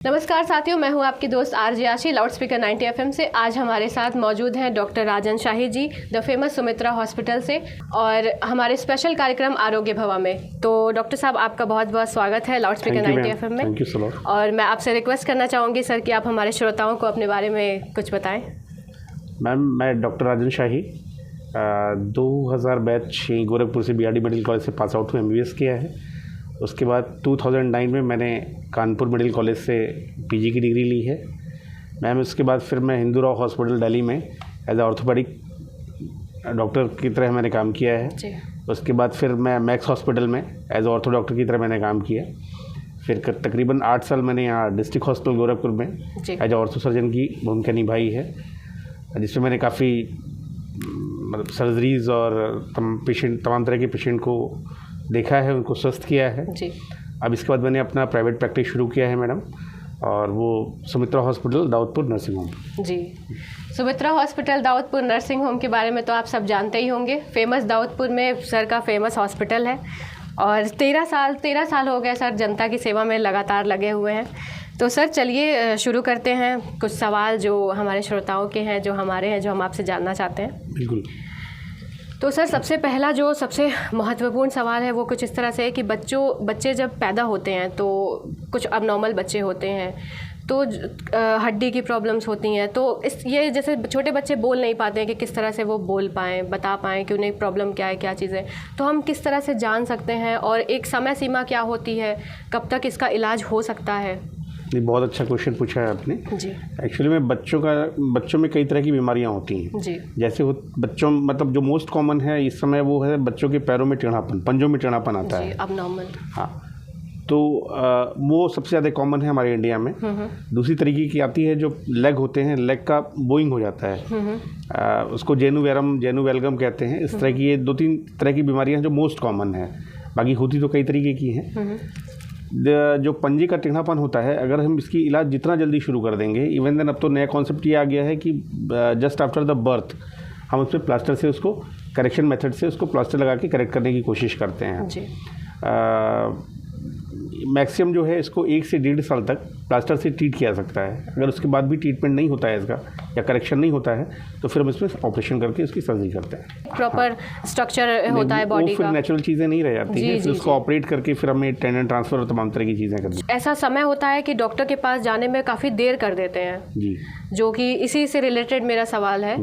नमस्कार साथियों, मैं हूं आपकी दोस्त आरजे आशी लाउड स्पीकर 90 एफएम से। आज हमारे साथ मौजूद हैं doctor Rajan Shahi ji the famous Sumitra hospital से और हमारे स्पेशल कार्यक्रम आरोग्य भवा में। तो डॉक्टर साहब, आपका बहुत बहुत स्वागत है लाउड स्पीकर 90 एफएम में। Thank you so much. और मैं आपसे रिक्वेस्ट करना चाहूँगी सर कि आप हमारे श्रोताओं को अपने बारे में कुछ बताएँ। मैम, मैं डॉक्टर राजन शाही 2000 बैच गोरखपुर से बीआरडी मेडिकल कॉलेज से पास आउट हूँ, MBBS किया है। उसके बाद 2009 में मैंने कानपुर मेडिकल कॉलेज से PG की डिग्री ली है। मैम, उसके बाद फिर मैं हिंदू राव हॉस्पिटल दिल्ली में एज ऑर्थोपेडिक डॉक्टर की तरह मैंने काम किया है जी। उसके बाद फिर मैं मैक्स हॉस्पिटल में एज ऑर्थो डॉक्टर की तरह मैंने काम किया। फिर तकरीबन 8 साल मैंने यहाँ डिस्ट्रिक्ट हॉस्पिटल गोरखपुर में एज ऑर्थो सर्जन की भूमिका निभाई है, जिसमें मैंने काफ़ी मतलब सर्जरीज़ और तमाम तरह के पेशेंट को देखा है, उनको स्वस्थ किया है जी। अब इसके बाद मैंने अपना प्राइवेट प्रैक्टिस शुरू किया है मैडम, और वो सुमित्रा हॉस्पिटल दाऊदपुर नर्सिंग होम जी। सुमित्रा हॉस्पिटल दाऊदपुर नर्सिंग होम के बारे में तो आप सब जानते ही होंगे। फेमस दाऊदपुर में सर का फेमस हॉस्पिटल है और 13 साल हो गए सर जनता की सेवा में लगातार लगे हुए हैं। तो सर चलिए शुरू करते हैं। कुछ सवाल जो हमारे श्रोताओं के हैं, जो हमारे हैं, जो हम आपसे जानना चाहते हैं। बिल्कुल। तो सर सबसे पहला जो सबसे महत्वपूर्ण सवाल है वो कुछ इस तरह से है कि बच्चे जब पैदा होते हैं तो कुछ अबनॉर्मल बच्चे होते हैं, तो हड्डी की प्रॉब्लम्स होती हैं। तो ये जैसे छोटे बच्चे बोल नहीं पाते हैं कि किस तरह से वो बोल पाएँ, बता पाएँ कि उन्हें प्रॉब्लम क्या है, क्या चीज़ है। तो हम किस तरह से जान सकते हैं और एक समय सीमा क्या होती है, कब तक इसका इलाज हो सकता है? ये बहुत अच्छा क्वेश्चन पूछा है आपने जी। एक्चुअली में बच्चों में कई तरह की बीमारियां होती हैं जी। जैसे बच्चों मतलब जो मोस्ट कॉमन है इस समय वो है बच्चों के पैरों में टेढ़ापन, पंजों में टेढ़ापन आता है, अबनॉर्मल। हाँ, तो वो सबसे ज़्यादा कॉमन है हमारे इंडिया में। दूसरी तरीके की आती है जो लेग होते हैं, लेग का बोइंग हो जाता है, उसको जेनुवेलगम कहते हैं। इस तरह की ये 2-3 तरह की बीमारियाँ जो मोस्ट कॉमन है, बाकी होती तो कई तरीके की हैं। जो पंजे का टेढ़ापन होता है, अगर हम इसकी इलाज जितना जल्दी शुरू कर देंगे, इवन देन अब तो नया कॉन्सेप्ट ये आ गया है कि जस्ट आफ्टर द बर्थ हम उस पर प्लास्टर से उसको करेक्शन मेथड से उसको प्लास्टर लगा के करेक्ट करने की कोशिश करते हैं जी। मैक्सिमम जो है इसको 1 से 1.5 साल तक प्लास्टर से ट्रीट किया सकता है। अगर उसके बाद भी ट्रीटमेंट नहीं होता है इसका या करेक्शन नहीं होता है तो फिर हम इसमें ऑपरेशन करके इसकी सर्जरी करते हैं। प्रॉपर स्ट्रक्चर होता है बॉडी का, फिर नेचुरल चीज़ें नहीं रह जाती हैं, फिर उसको ऑपरेट करके फिर हमें टेंडन ट्रांसफर और तमाम तरह की चीज़ें करती हैं। ऐसा समय होता है कि डॉक्टर के पास जाने में काफ़ी देर कर देते हैं जी, जो कि इसी से रिलेटेड मेरा सवाल है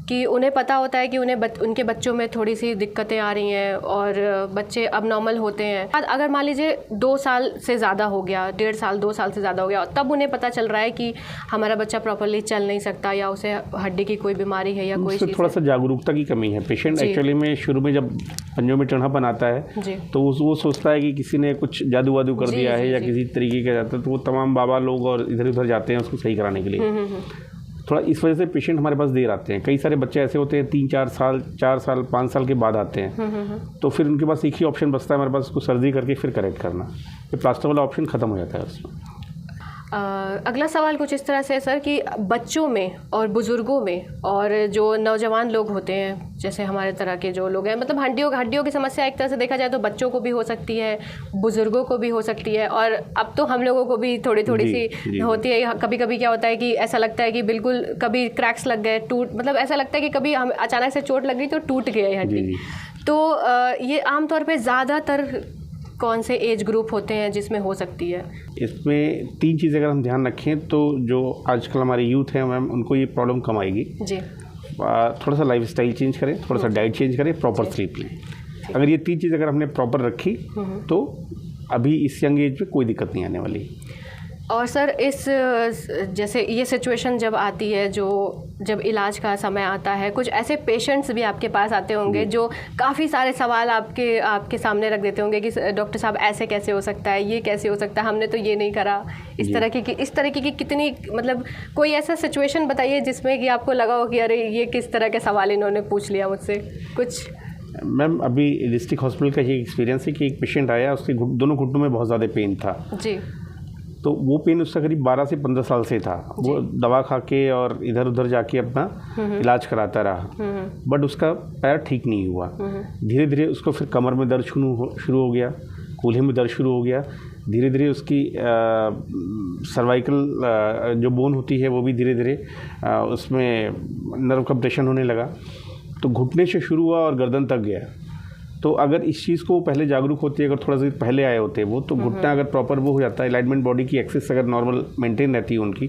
कि उन्हें पता होता है कि उनके बच्चों में थोड़ी सी दिक्कतें आ रही हैं और बच्चे अबनॉर्मल होते हैं। अगर मान लीजिए 2 साल से ज़्यादा हो गया, 1.5 साल 2 साल से ज़्यादा हो गया, तब उन्हें पता चल रहा है कि हमारा बच्चा प्रॉपर्ली चल नहीं सकता या उसे हड्डी की कोई बीमारी है या कोई चीज़, थोड़ा सा जागरूकता की कमी है। पेशेंट एक्चुअली में शुरू में जब पंजों में टेढ़ापन आता है तो वो सोचता है कि किसी ने कुछ जादू वादू कर दिया है या किसी तरीके का जाता है, तो वो तमाम बाबा लोग और इधर उधर जाते हैं उसको सही कराने के लिए। थोड़ा इस वजह से पेशेंट हमारे पास देर आते हैं। कई सारे बच्चे ऐसे होते हैं 3-4 साल 4 साल 5 साल के बाद आते हैं, तो फिर उनके पास एक ही ऑप्शन बचता है हमारे पास, उसको सर्जरी करके फिर करेक्ट करना। ये प्लास्टर वाला ऑप्शन ख़त्म हो जाता है उसमें। अगला सवाल कुछ इस तरह से है सर कि बच्चों में और बुज़ुर्गों में और जो नौजवान लोग होते हैं, जैसे हमारे तरह के जो लोग हैं, मतलब हड्डियों की समस्या एक तरह से देखा जाए तो बच्चों को भी हो सकती है, बुज़ुर्गों को भी हो सकती है, और अब तो हम लोगों को भी थोड़ी सी होती है। कभी कभी क्या होता है कि ऐसा लगता है कि बिल्कुल कभी क्रैक्स लग गए, मतलब ऐसा लगता है कि कभी हम अचानक से चोट लग गई तो टूट गई हड्डी। तो ये आमतौर पर ज़्यादातर कौन से एज ग्रुप होते हैं जिसमें हो सकती है? इसमें 3 चीज़ें अगर हम ध्यान रखें तो जो आजकल हमारे यूथ हैं मैम, उनको ये प्रॉब्लम कम आएगी जी। थोड़ा सा लाइफस्टाइल चेंज करें, थोड़ा सा डाइट चेंज करें, प्रॉपर स्लीप लें। अगर ये 3 चीज़ अगर हमने प्रॉपर रखी तो अभी इस यंग एज में कोई दिक्कत नहीं आने वाली। और सर इस जैसे ये सिचुएशन जब आती है, जब इलाज का समय आता है, कुछ ऐसे पेशेंट्स भी आपके पास आते होंगे जो काफ़ी सारे सवाल आपके सामने रख देते होंगे कि डॉक्टर साहब ऐसे कैसे हो सकता है, ये कैसे हो सकता है, हमने तो ये नहीं करा। इस तरह की कितनी, मतलब कोई ऐसा सिचुएशन बताइए जिसमें कि आपको लगा हो कि अरे ये किस तरह के सवाल इन्होंने पूछ लिया मुझसे कुछ। मैम, अभी डिस्ट्रिक्ट हॉस्पिटल का ये एक्सपीरियंस है कि एक पेशेंट आया, उसके दोनों घुटनों में बहुत ज़्यादा पेन था जी। तो वो पेन उसका करीब 12 से 15 साल से था। वो दवा खा के और इधर उधर जाके अपना इलाज कराता रहा, बट उसका पैर ठीक नहीं हुआ। धीरे धीरे उसको फिर कमर में दर्द शुरू हो गया, कूल्हे में दर्द शुरू हो गया, धीरे धीरे उसकी सर्वाइकल जो बोन होती है वो भी धीरे धीरे उसमें नर्व कंप्रेशन होने लगा, तो घुटने से शुरू हुआ और गर्दन तक गया। तो अगर इस चीज़ को पहले जागरूक होती है, अगर थोड़ा सा पहले आए होते वो, तो घुटना अगर प्रॉपर वो हो जाता है, अलाइनमेंट बॉडी की एक्सिस अगर नॉर्मल मेंटेन रहती है उनकी,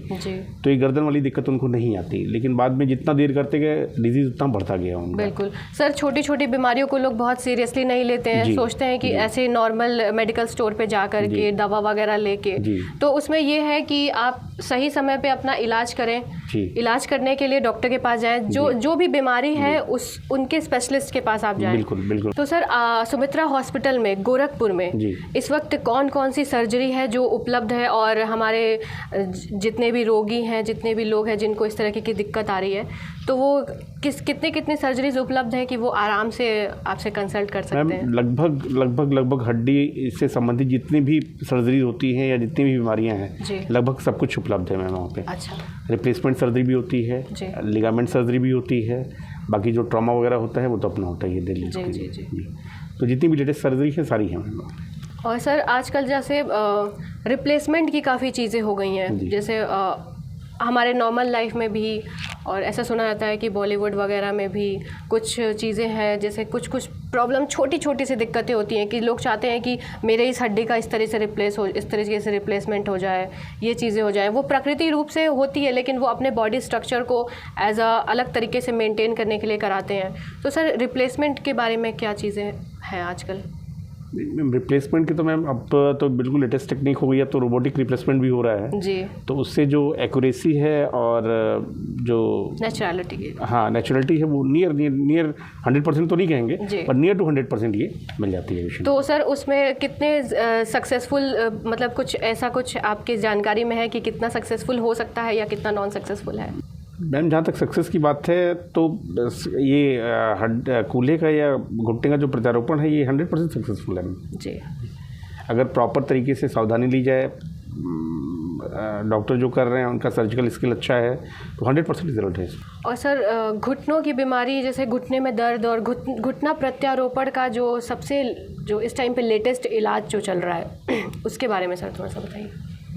तो ये गर्दन वाली दिक्कत उनको नहीं आती। लेकिन बाद में जितना देर करते गए डिजीज़ उतना बढ़ता गया उनका। बिल्कुल सर, छोटी छोटी बीमारियों को लोग बहुत सीरियसली नहीं लेते हैं, सोचते हैं कि ऐसे नॉर्मल मेडिकल स्टोर पे जा कर के दवा वगैरह लेके, तो उसमें ये है कि आप सही समय पे अपना इलाज करें। इलाज करने के लिए डॉक्टर के पास जाएं, जो भी बीमारी है उनके स्पेशलिस्ट के पास आप जाएं। बिल्कुल बिल्कुल। तो सर सुमित्रा हॉस्पिटल में गोरखपुर में इस वक्त कौन कौन सी सर्जरी है जो उपलब्ध है, और हमारे जितने भी रोगी हैं, जितने भी लोग हैं जिनको इस तरह की दिक्कत आ रही है, तो वो कितने सर्जरीज उपलब्ध हैं कि वो आराम से आपसे कंसल्ट कर सकते हैं? लगभग हड्डी से संबंधित जितनी भी सर्जरी होती हैं या जितनी भी बीमारियां हैं, लगभग सब कुछ उपलब्ध है मैम वहाँ पे। अच्छा। रिप्लेसमेंट सर्जरी भी होती है, लिगामेंट सर्जरी भी होती है, बाकी जो ट्रॉमा वगैरह होता है वो तो अपना होता है, ये दिल्ली। जी। तो जितनी भी लेटेस्ट सर्जरी है सारी हैं मैम। और सर आजकल जैसे रिप्लेसमेंट की काफ़ी चीज़ें हो गई हैं, जैसे हमारे नॉर्मल लाइफ में भी, और ऐसा सुना जाता है कि बॉलीवुड वगैरह में भी कुछ चीज़ें हैं, जैसे कुछ प्रॉब्लम छोटी छोटी सी दिक्कतें होती हैं कि लोग चाहते हैं कि मेरे इस हड्डी का इस तरह से इस तरीके से रिप्लेसमेंट हो जाए, ये चीज़ें हो जाए। वो प्रकृति रूप से होती है, लेकिन वो अपने बॉडी स्ट्रक्चर को एज अ अलग तरीके से मेंटेन करने के लिए कराते हैं। तो सर रिप्लेसमेंट के बारे में क्या चीज़ें हैं आजकल? रिप्लेसमेंट की तो मैम अब तो बिल्कुल लेटेस्ट टेक्निक हो गई है, अब तो रोबोटिक रिप्लेसमेंट भी हो रहा है जी। तो उससे जो एक्यूरेसी है और जो नेचुरलिटी है वो नियर 100% तो नहीं कहेंगे, पर नियर टू 100% ये मिल जाती है। तो सर उसमें कितने सक्सेसफुल, मतलब कुछ ऐसा कुछ आपकी जानकारी में है कि कितना सक्सेसफुल हो सकता है या कितना नॉन सक्सेसफुल है? मैम जहाँ तक सक्सेस की बात है तो ये कूल्हे का या घुटने का जो प्रत्यारोपण है ये 100% सक्सेसफुल है जी। अगर प्रॉपर तरीके से सावधानी ली जाए, डॉक्टर जो कर रहे हैं उनका सर्जिकल स्किल अच्छा है, तो 100% रिजल्ट है। और सर घुटनों की बीमारी, जैसे घुटने में दर्द और घुटना प्रत्यारोपण का जो इस टाइम पे लेटेस्ट इलाज जो चल रहा है उसके बारे में सर थोड़ा सा बताइए।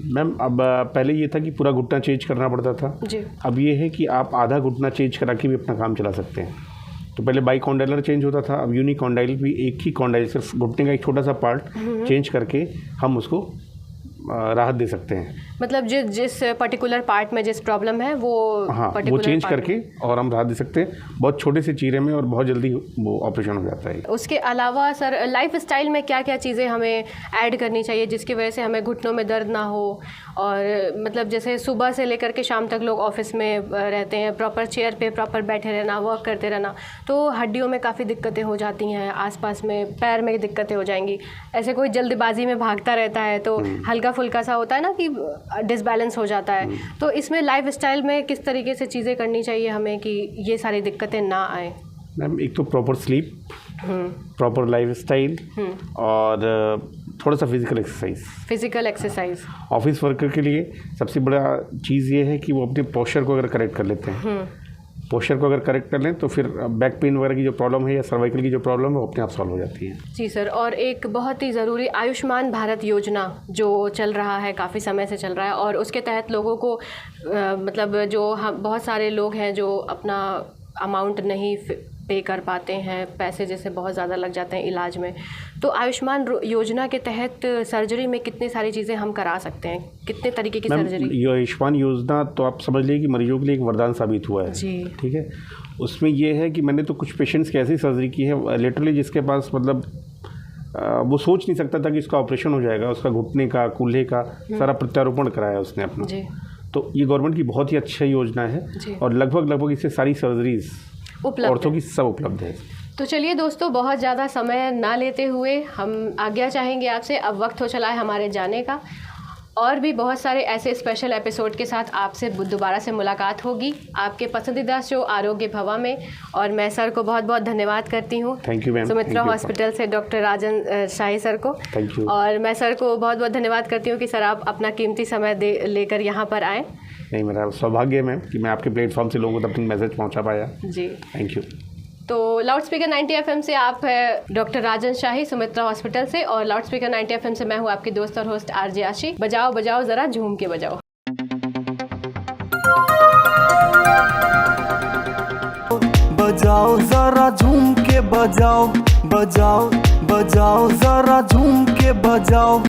मैम अब पहले ये था कि पूरा घुटना चेंज करना पड़ता था जी। अब ये है कि आप आधा घुटना चेंज करा के भी अपना काम चला सकते हैं। तो पहले बाई कॉन्डाइलर चेंज होता था, अब यूनिक कॉन्डाइल भी, एक ही कॉन्डाइल सिर्फ घुटने का एक छोटा सा पार्ट चेंज करके हम उसको राहत दे सकते हैं। मतलब जिस पर्टिकुलर पार्ट में जिस प्रॉब्लम है वो वो चेंज करके और हम राहत दे सकते हैं, बहुत छोटे से चीरे में, और बहुत जल्दी वो ऑपरेशन हो जाता है। उसके अलावा सर लाइफ स्टाइल में क्या क्या चीज़ें हमें ऐड करनी चाहिए जिसकी वजह से हमें घुटनों में दर्द ना हो? और मतलब जैसे सुबह से लेकर के शाम तक लोग ऑफिस में रहते हैं, प्रॉपर चेयर पे प्रॉपर बैठे रहना, वर्क करते रहना, तो हड्डियों में काफ़ी दिक्कतें हो जाती हैं, आसपास में पैर में दिक्कतें हो जाएंगी। ऐसे कोई जल्दबाजी में भागता रहता है तो हल्का फुल्का सा होता है ना कि डिसबैलेंस हो जाता है। तो इसमें लाइफ स्टाइल में किस तरीके से चीज़ें करनी चाहिए हमें कि ये सारी दिक्कतें ना आए? मैम एक तो proper sleep, proper life style, और थोड़ा सा फिजिकल एक्सरसाइज। ऑफिस वर्कर के लिए सबसे बड़ा चीज़ ये है कि वो अपने पोस्चर को अगर करेक्ट कर लेते हैं, पोस्चर को अगर करेक्ट कर लें तो फिर बैक पेन वगैरह की जो प्रॉब्लम है या सर्वाइकल की जो प्रॉब्लम है वो अपने आप सॉल्व हो जाती है। जी सर, और एक बहुत ही ज़रूरी आयुष्मान भारत योजना जो चल रहा है, काफ़ी समय से चल रहा है, और उसके तहत लोगों को मतलब जो बहुत सारे लोग हैं जो अपना अमाउंट नहीं पे कर पाते हैं, पैसे जैसे बहुत ज़्यादा लग जाते हैं इलाज में, तो आयुष्मान योजना के तहत सर्जरी में कितनी सारी चीज़ें हम करा सकते हैं, कितने तरीके की सर्जरी? ये आयुष्मान योजना तो आप समझ लीजिए कि मरीजों के लिए एक वरदान साबित हुआ है जी। ठीक है, उसमें ये है कि मैंने तो कुछ पेशेंट्स की ऐसी सर्जरी की है लिटरली जिसके पास मतलब वो सोच नहीं सकता था कि इसका ऑपरेशन हो जाएगा, उसका घुटने का, कूल्हे का सारा प्रत्यारोपण कराया उसने अपना जी। तो ये गवर्नमेंट की बहुत ही अच्छी योजना है और लगभग इससे सारी सर्जरीज औरतों की सब उपलब्ध है। तो चलिए दोस्तों, बहुत ज़्यादा समय ना लेते हुए हम आज्ञा चाहेंगे आपसे, अब वक्त हो चला है हमारे जाने का। और भी बहुत सारे ऐसे स्पेशल एपिसोड के साथ आपसे दोबारा से मुलाकात होगी आपके पसंदीदा शो आरोग्य भवा में। और मैं सर को बहुत बहुत धन्यवाद करती हूँ, thank you ma'am, Sumitra hospital से डॉक्टर राजन शाही सर को। Thank you. और मैं सर को बहुत बहुत धन्यवाद करती हूँ कि सर आप अपना कीमती समय लेकर यहाँ पर आए। नहीं, मेरा सौभाग्य है मैम कि मैं आपके प्लेटफॉर्म से लोगों को अपनी मैसेज पहुँचा पाया। जी, थैंक यू। तो लाउड स्पीकर 90 FM से आप है डॉक्टर राजन शाही सुमित्रा हॉस्पिटल से, और लाउड स्पीकर 90 FM से मैं हूँ आपकी दोस्त और होस्ट आरजे आशी। बजाओ बजाओ ज़रा झूम के बजाओ। बजाओ जरा झूम के बजाओ, बजाओ बजाओ जरा झूम के बजाओ।